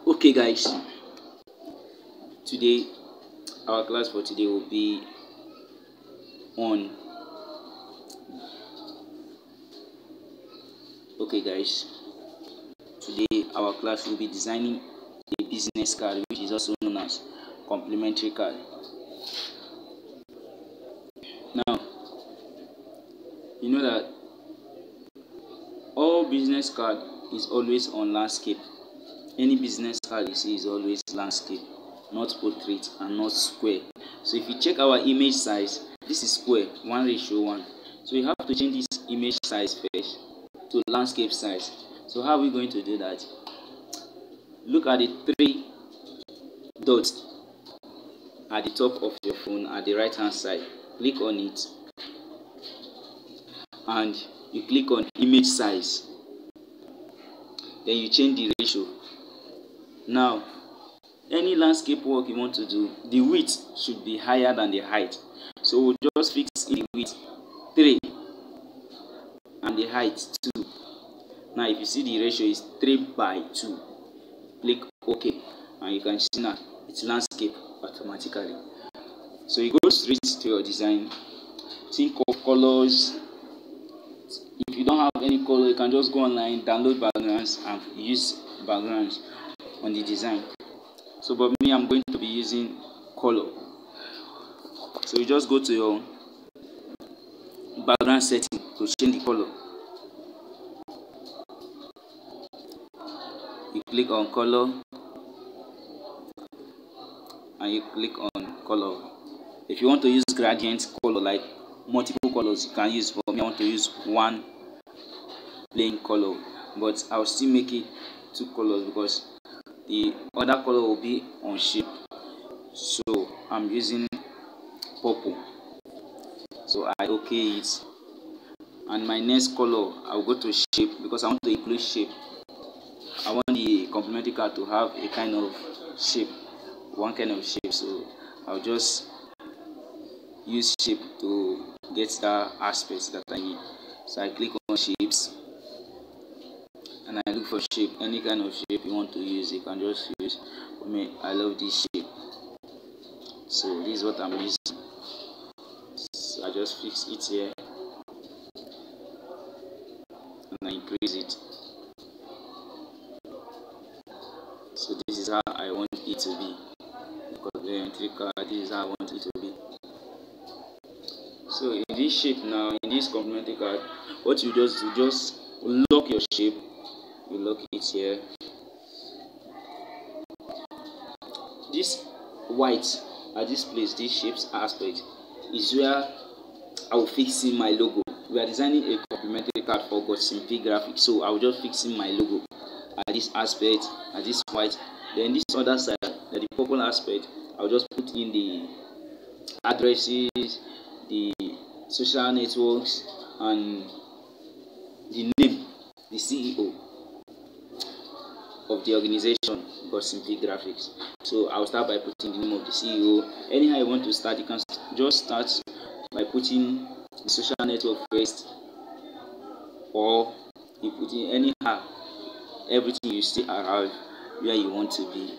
Okay guys, today our class for today will be on today our class will be designing a business card, which is also known as complementary card. Now you know that all business card is always on landscape. Any business card you see is always landscape, not portrait and not square. So if you check our image size, this is square 1:1. So you have to change this image size first to landscape size. So how are we going to do that? Look at the three dots at the top of your phone at the right hand side. Click on it and you click on image size. Then you change the ratio. Now any landscape work you want to do, the width should be higher than the height. So we'll just fix the width 3 and the height 2. Now if you see the ratio is 3:2, click OK and you can see now it's landscape automatically. So you go straight to your design. Think of colors. If you don't have any color, you can just go online, download backgrounds and use backgrounds on the design. So but me, I'm going to be using color. So you just go to your background setting to change the color. You click on color and you click on color. If you want to use gradient color, like multiple colors, you can use. For me, I want to use one plain color, but I'll still make it 2 colors because the other color will be on shape. So I'm using purple. So I OK it, and my next color I'll go to shape because I want to include shape. I want the complementary card to have a kind of shape, one kind of shape. So I'll just use shape to get that aspect that I need. So I click on shapes and I look for shape. Any kind of shape you want to use, you can just use. For me, I love this shape, so this is what I'm using. So I just fix it here and I increase it. So this is how I want it to be. This is how I want it to be. So in this shape now, in this complementary card, what you just do, just lock your shape. You lock it here. This white at this place, this shapes aspect, is where I will fix in my logo. We are designing a complementary card for Simple Graphics, so I will just fix in my logo at this aspect, at this white. Then this other side, at the purple aspect, I will just put in the addresses, the social networks, and the name, the CEO of the organization, Simple Graphics. So I'll start by putting the name of the CEO. Anyhow you want to start, you can just start by putting the social network first, or you put in anyhow everything you still arrive where you want to be.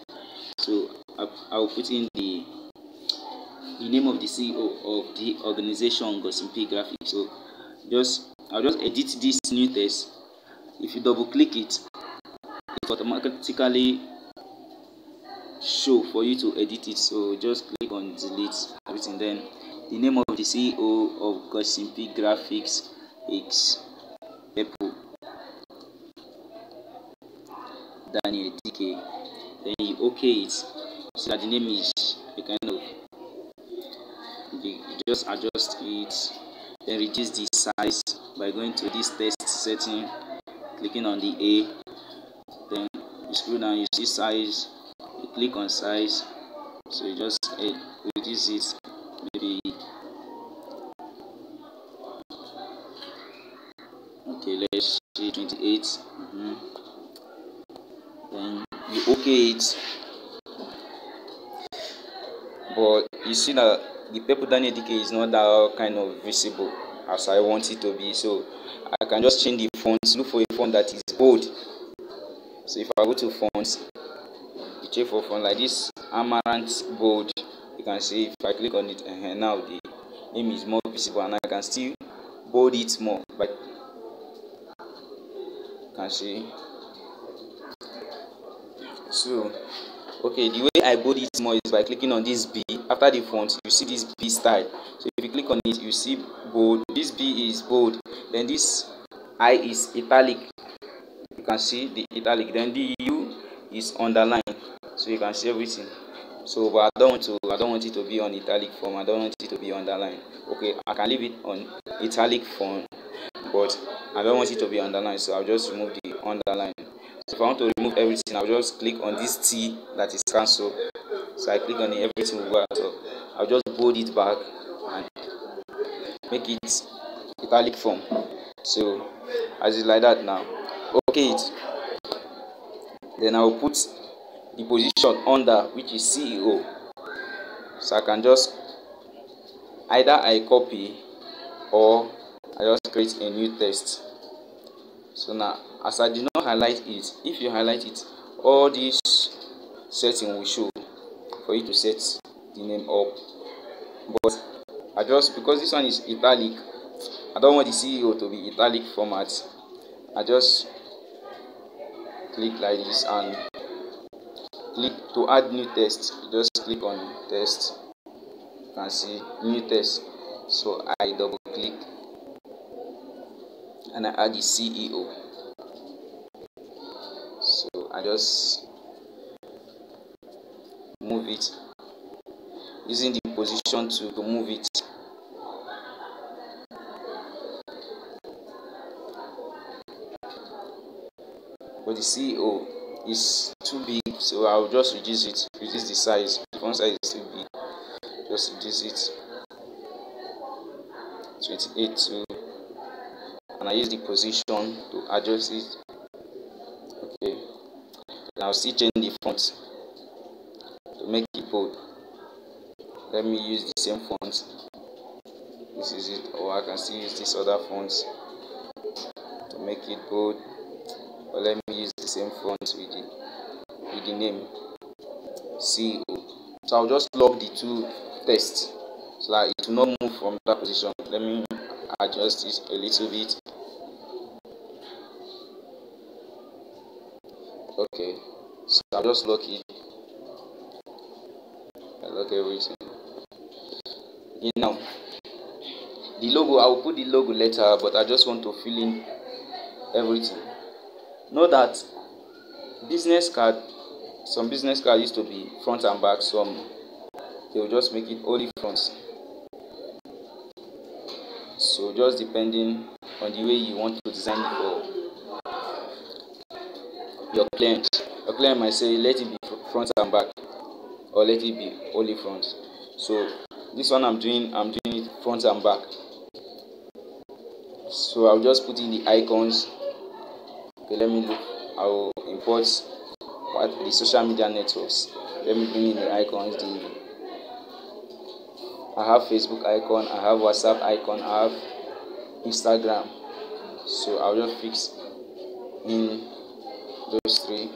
So I'll put in the name of the CEO of the organization, Simple Graphics. So I'll just edit this new text. If you double click it, it automatically show for you to edit it. So just click on delete everything. Then the name of the CEO of Simple Graphics is Apple Daniel DK. Then you OK it so that the name is a kind of, you just adjust it, then reduce the size by going to this text setting, clicking on the A, then you scroll down, you see size, you click on size. So you just reduce it, maybe okay, let's see 28. Then you OK it, but you see that the purple Daniel DK is not that kind of visible as I want it to be. So I can just change the font, look for a font that is bold. So if I go to fonts, you check for font like this Amaranth Bold. You can see if I click on it, now the name is more visible, and I can still bold it more. But you can see. So okay, the way I bold it more is by clicking on this B. After the font, you see this B style. So if you click on it, you see bold. This B is bold. Then this I is italic. You can see the italic. Then the U is underlined. So you can see everything. So but I don't want it to be on italic form. I don't want it to be underlined. Okay, I can leave it on italic form, but I don't want it to be underlined. So I'll just remove the underline. So if I want to remove everything, I'll just click on this T that is cancelled. So I click on it, everything will go out. So I'll just bold it back and make it italic form. So as it's like that now. Okay, then I'll put the position under, which is CEO. So I can just either I copy or I just create a new text. So now, as I did not highlight it, if you highlight it, all these setting will show for you to set the name up. But I just, because this one is italic, I don't want the CEO to be italic format. I just click like this and click to add new text. You just click on text. You can see new text. So I double click and I add the CEO. So I just move it using the position to move it. But the CEO is too big, so I'll just reduce it, reduce the size. If one size is too big, just reduce it 28 to, and I use the position to adjust it. Okay, and I'll still change the font to make it bold. Let me use the same font. This is it, or I can still use this other font to make it bold. But let me use the same font with the name CEO. So I'll just lock the two text so that it will not move from that position. Let me adjust it a little bit. Okay, so I'll just lock it. I lock everything. Now the logo, I will put the logo later, but I just want to fill in everything. Know that business card, some business card used to be front and back, some they will just make it only front. So just depending on the way you want to design it for your client. Your client might say let it be front and back, or let it be only front. So this one I'm doing it front and back. So I'll just put in the icons. Okay, let me look. I will import the social media networks. Let me bring in the icons. I have Facebook icon, I have WhatsApp icon, I have Instagram. So I'll just fix in those three.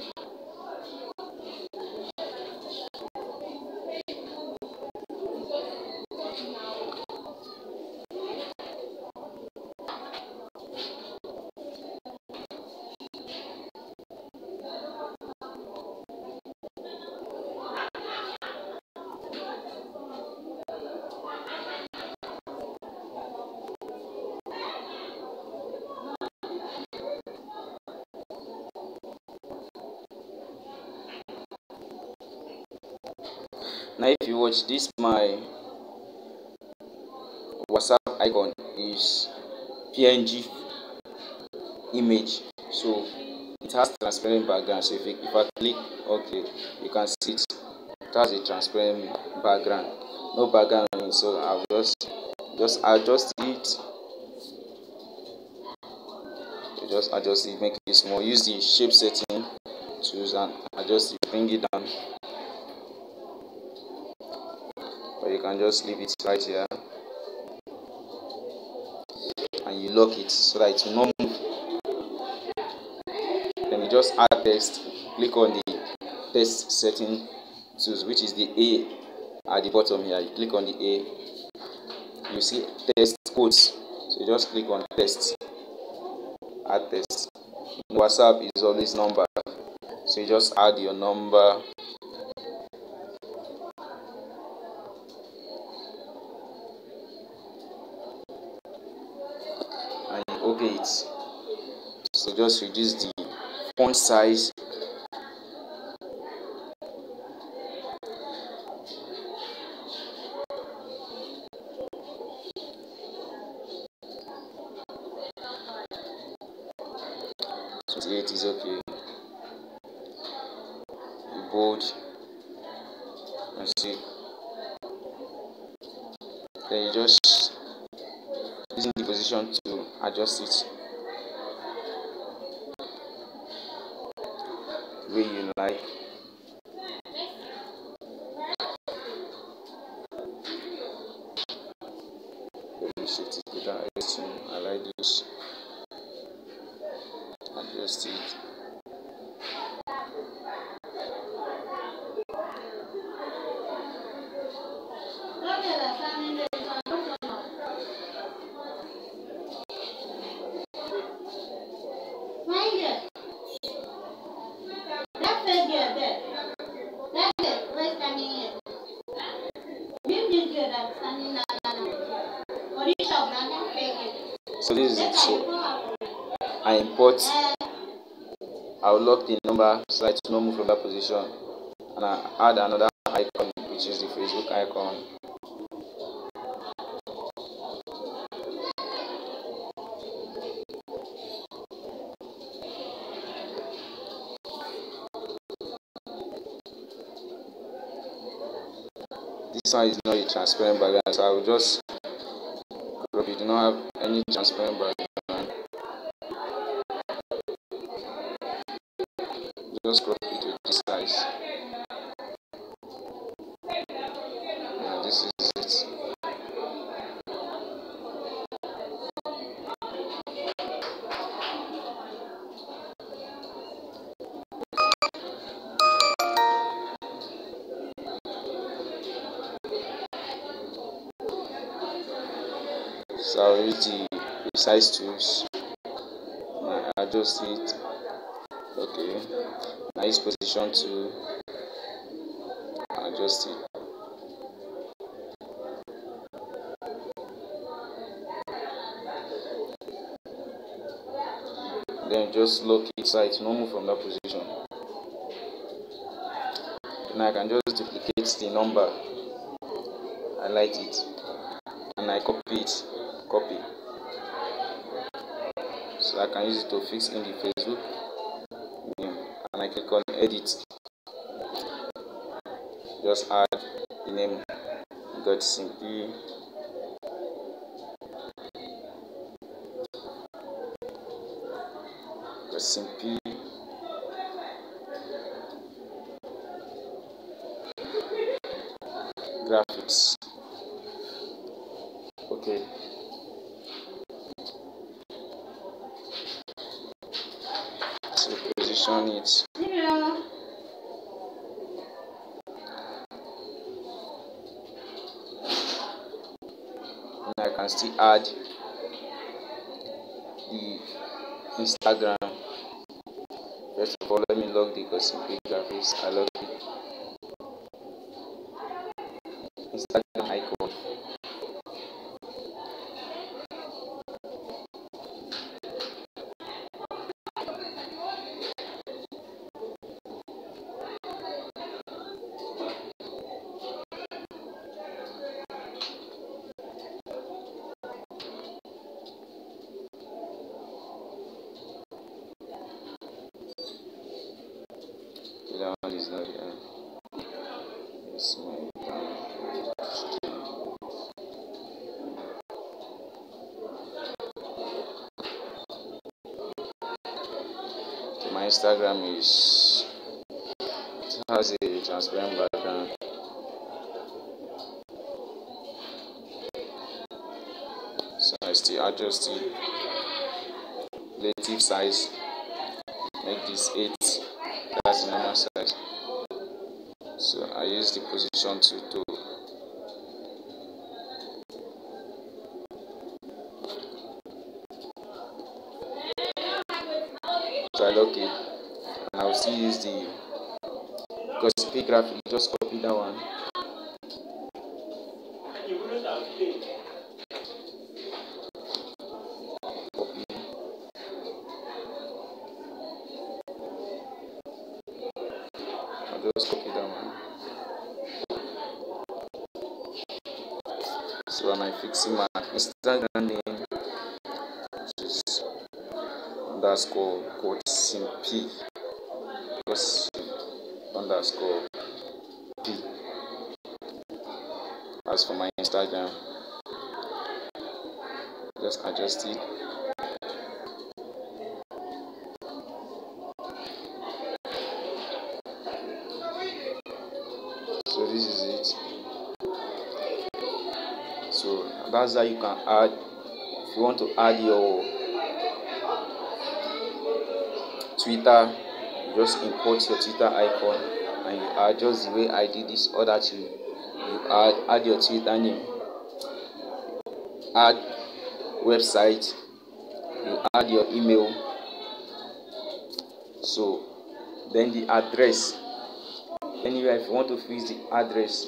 Now if you watch this, my WhatsApp icon is PNG image, so it has transparent background. So if I click OK, you can see it has a transparent background, no background. So I'll just adjust it. Just adjust it, make it small. Use the shape setting tools and adjust it, bring it down. Or you can just leave it right here, and you lock it so that it will not move. Then you just add text, click on the text setting tools, which is the A at the bottom here. You click on the A, you see text quotes, so you just click on text, add text. WhatsApp is always number, so you just add your number, and you okay it. So just reduce the font size. It is okay. You bold and see. Then you just using the position to adjust it the way you like. Let me shift it to that extreme. I like this. Adjust it. So this is it. So I import, I'll lock the number so that it will not move from that position, and I add another icon, which is the Facebook icon. This one is not a transparent background, so I will just crop it. Do not have any transparent background. Just crop it to this size. Yeah, this is it. So I'll use the resize tools. I adjust it. Okay. I use position to adjust it. Then just lock it so it will not move from that position. Then I can just duplicate the number, highlight it, and I copy it. Copy. So I can use it to fix in the Facebook name, and I click on edit. Just add the name. Got simply. Got simply. Graphics. Okay. So position it. And I can still add the Instagram. First of all, let me log the Gossipy graphics. I log it. Instagram icon. That one is not here. It's my okay, my Instagram is, it has a transparent background. So I still adjust it. relative size, make this 8, that's the normal size. So I use the position to so I lock it, and I will still use the, because P graphic, just copy that one. Copy. I'll just copy that one. So when I fix my Instagram name, which is underscore quote simp, because underscore p. As for my Instagram, just adjust it. So this is it. So that's how you can add. If you want to add your Twitter, you just import your Twitter icon and you add, just the way I did this other two. You add your Twitter name, add website, you add your email. So then the address, anywhere if you want to fix the address,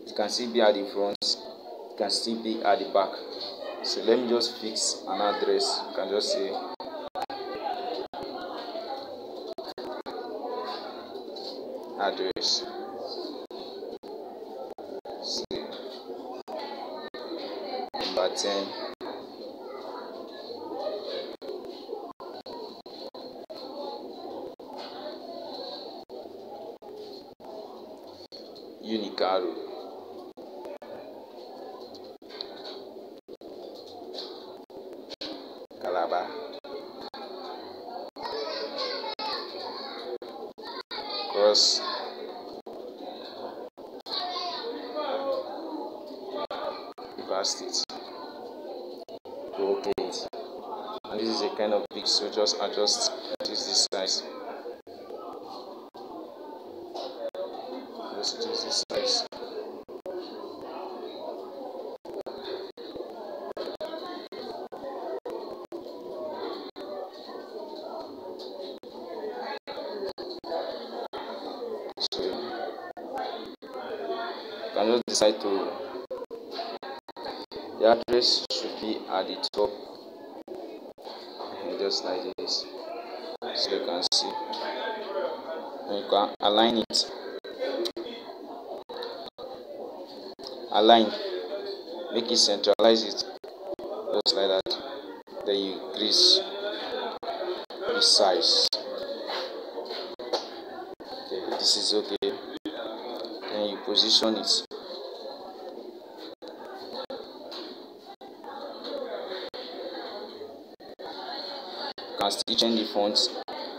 it can still be at the front, it can still be at the back. So let me just fix an address. You can just say address. See, number 10. Unicaro. Calabar. Cross. River State. Okay. And this is a kind of big, so just adjust this size. Just use this size. So you can just decide to, the address should be at the top, and just like this, so you can see, and you can align it, make it centralize it, just like that. Then you increase the size. Okay, this is okay. Then you position it. You can still change the font,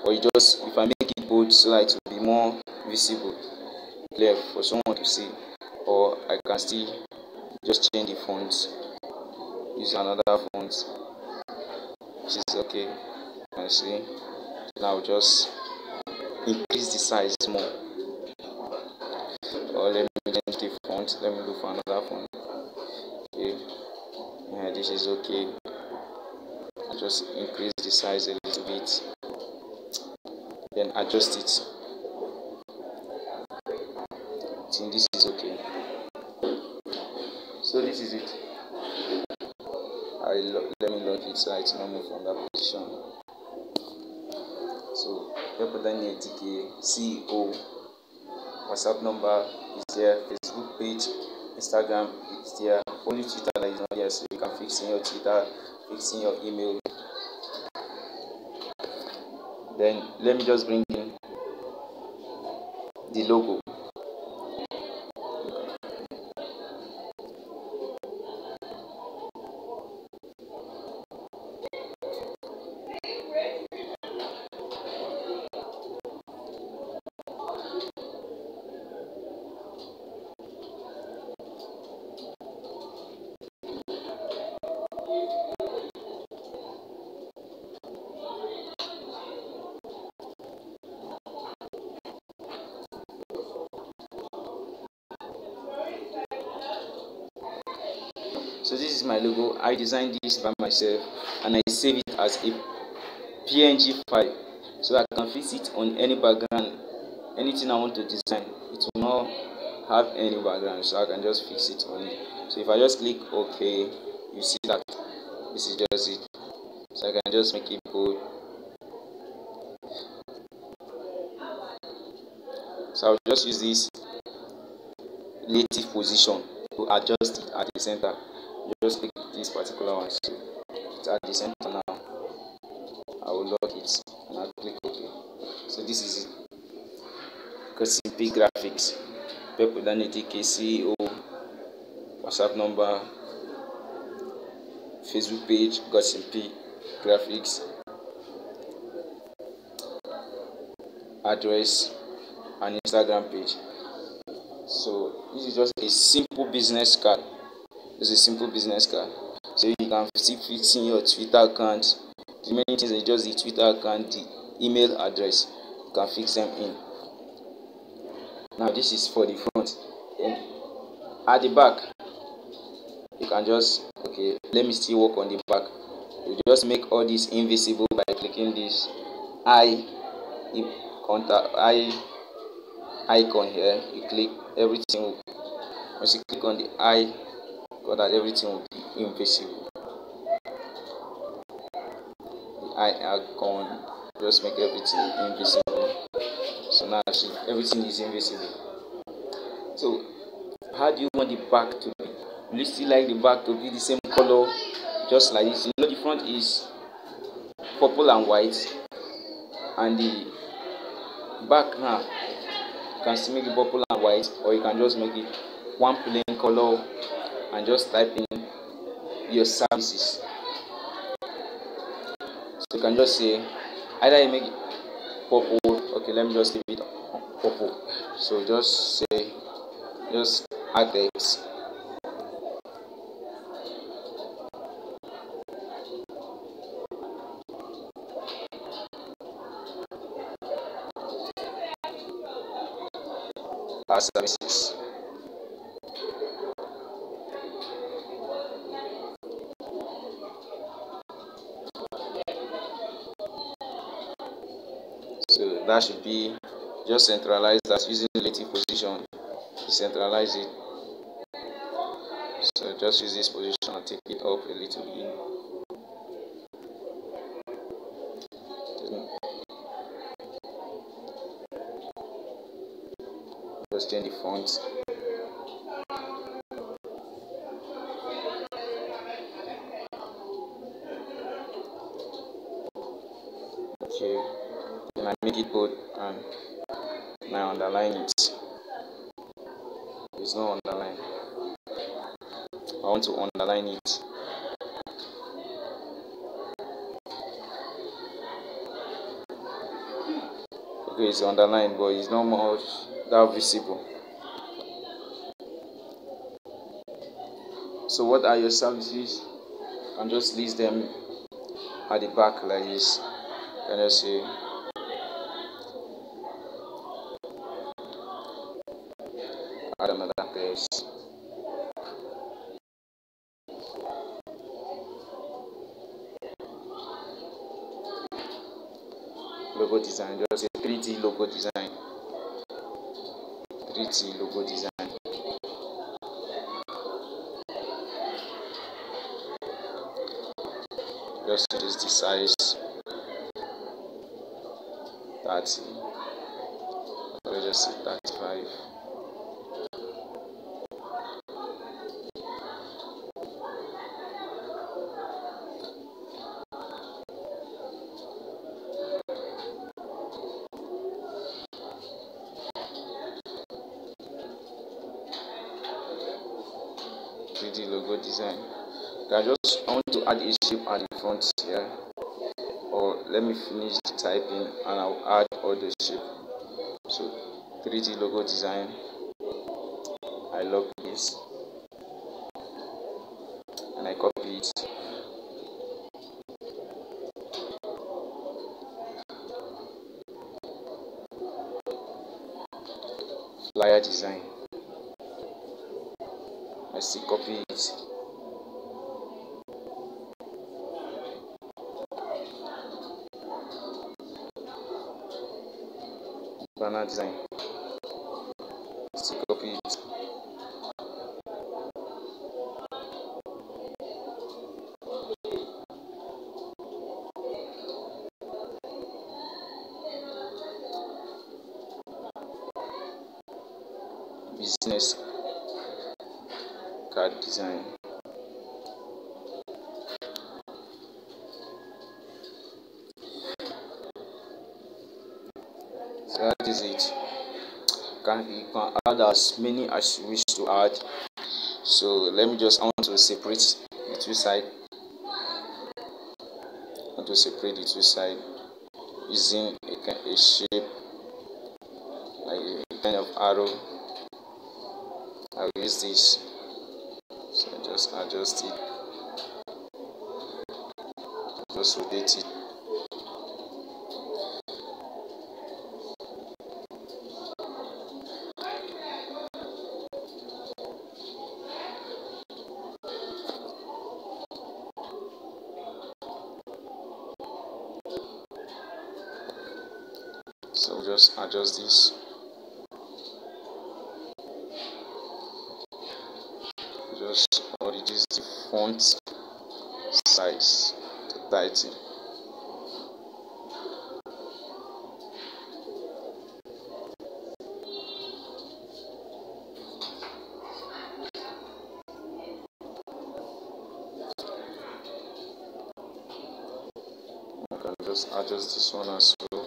or you just, if I make it bold so that it will be more visible, clear for someone to see, or I can still just change the font, use another font, which is okay. You can see. Now just increase the size more, or let me change the font, let me look for another font. Okay, yeah, this is okay. Just increase the size a little bit, then adjust it. I think this is okay. So this is it. Let me lock it so it's not move from that position. So Representative TK, CEO, WhatsApp number is there, Facebook page, Instagram is there. Only Twitter that is not there, so you can fix in your Twitter, fix in your email. Then let me just bring in the logo. So this is my logo. I designed this by myself and I save it as a PNG file so I can fix it on any background. Anything I want to design, it will not have any background, so I can just fix it on it. So if I just click OK, you see that this is just it. So I can just make it bold. So I'll just use this relative position to adjust it at the center. You just click this particular one, so it's at the center now. I will lock it and I'll click OK. So this is it. KCP graphics, Pepudanity KCO, WhatsApp number, Facebook page, KCP graphics, address, and Instagram page. So this is just a simple business card. It's a simple business card. So you can see fixing your Twitter account. The many things are just the Twitter account, the email address. You can fix them in. Now this is for the front. And at the back, you can just let me still work on the back. You just make all this invisible by clicking this icon here. You click everything. Once you click on the eye, so that everything will be invisible. The eye icon just make everything invisible. So now everything is invisible. So how do you want the back to be? Do you still like the back to be the same color, just like this? You know the front is purple and white, and the back now you can still make it purple and white, or you can just make it one plain color and just type in your services. So you can just say either you make it purple. Okay, let me just leave it purple. So just say add text. Our services. So that should be just centralize that using relative position. Decentralize it. So just use this position and take it up a little bit. Just change the font. Okay, then I make it bold and now underline it. There's no underline. I want to underline it. Okay, it's underlined, but it's not much that visible. So what are your services? You can just list them at the back like this. You can just say add another text. Logo design, just say 3D logo design. 3D logo design. Just reduce the size 30. Let's just say 35. Logo design. I want to add a shape at the front here, or let me finish the typing and I'll add all the shape. So 3D logo design, I love this and I copy it. Flyer design, I still copy it. banner design. Still copy it. Business card design. So that is it. You can add as many as you wish to add. So let me just, I want to separate the two sides. Using a shape like a kind of arrow. I'll use this. So just adjust it. Just rotate it. So just adjust this. Just reduce the font size to 30. I can just adjust this one as well.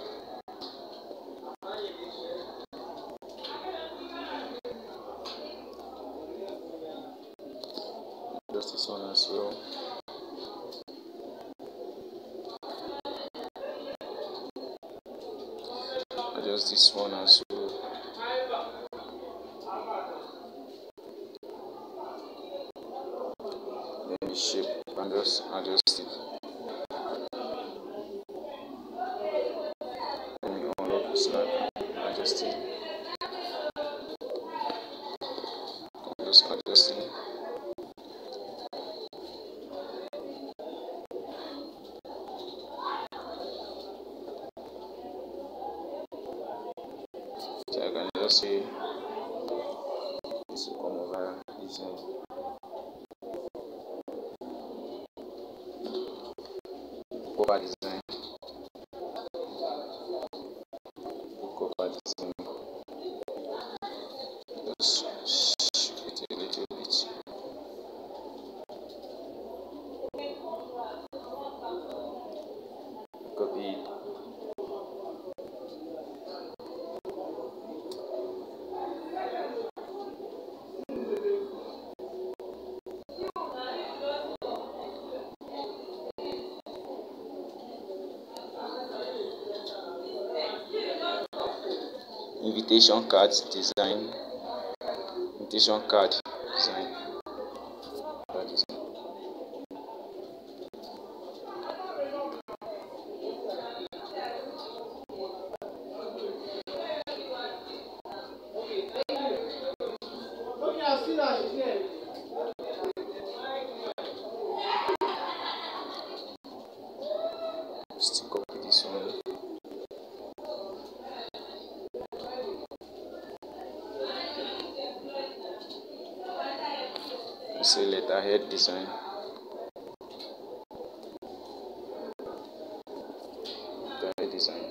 Adjust this one as well. Adjust this one as well. Then the shape, and just adjust it. Let me unlock this so I can adjust it. Just adjust it. So I can just say this will come over this end. Cover design. Cover design. Just shift it a little bit. Copy it. Invitation card design. Invitation card design. Still copy this one. Say letterhead design. Letterhead design.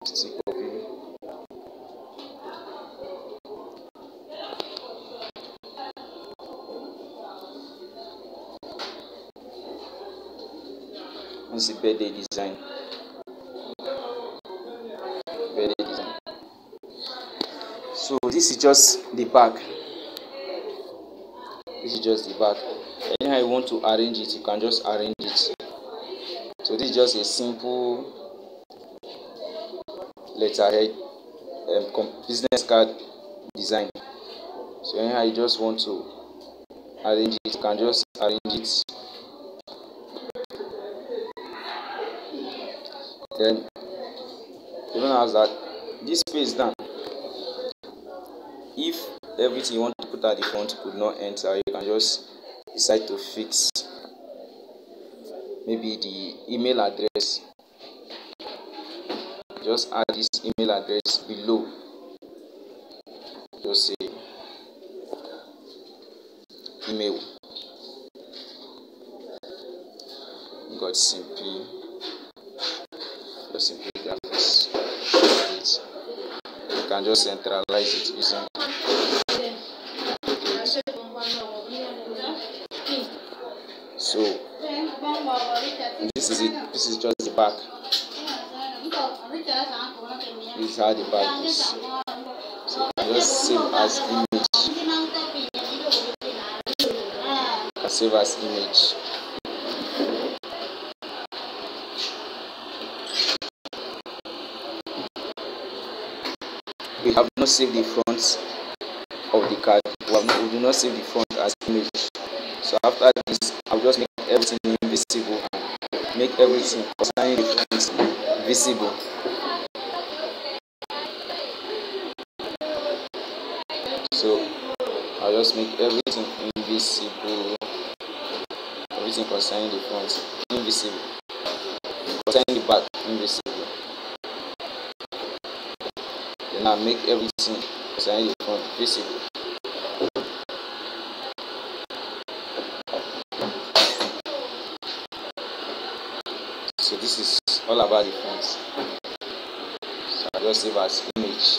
Still copy. This is birthday design. Birthday design. So this is just the back. This is just the back. Anyhow you want to arrange it, you can just arrange it. So this is just a simple letterhead business card design. So anyhow you just want to arrange it, you can just arrange it. Then even as that, this space down, if everything you want to put at the front could not enter, you can just decide to fix maybe the email address just add this email address below. Just say email got simply graphics. You can just centralize it using so this is it. This is just the back. This is how the back is. So you can just save as image. Save as image. We have not saved the front of the card. We do not save the front as image. So after this, I'll just make everything invisible and make everything concerning the front visible. So I'll just make everything invisible. Everything concerning the front invisible. Concerning the back invisible. Then I'll make everything concerning the front visible. So this is all about the front. So I'll just save as image.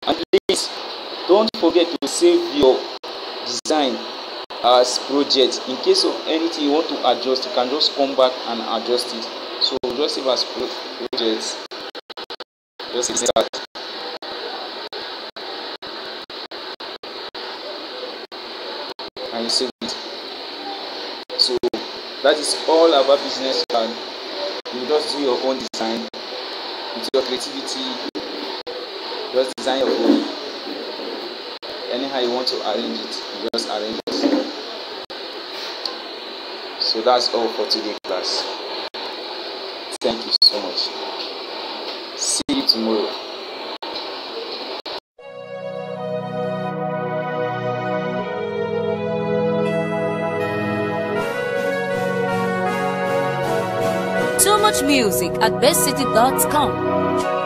And please don't forget to save your design as project. In case of anything you want to adjust, you can just come back and adjust it. So just save as project. Just start. And you save it. So that is all about business card. You just do your own design with your creativity. Just design your own. Anyhow you want to arrange it, you just arrange it. So that's all for today's class. Thank you so much. See you tomorrow. Too much music at bestcity.com.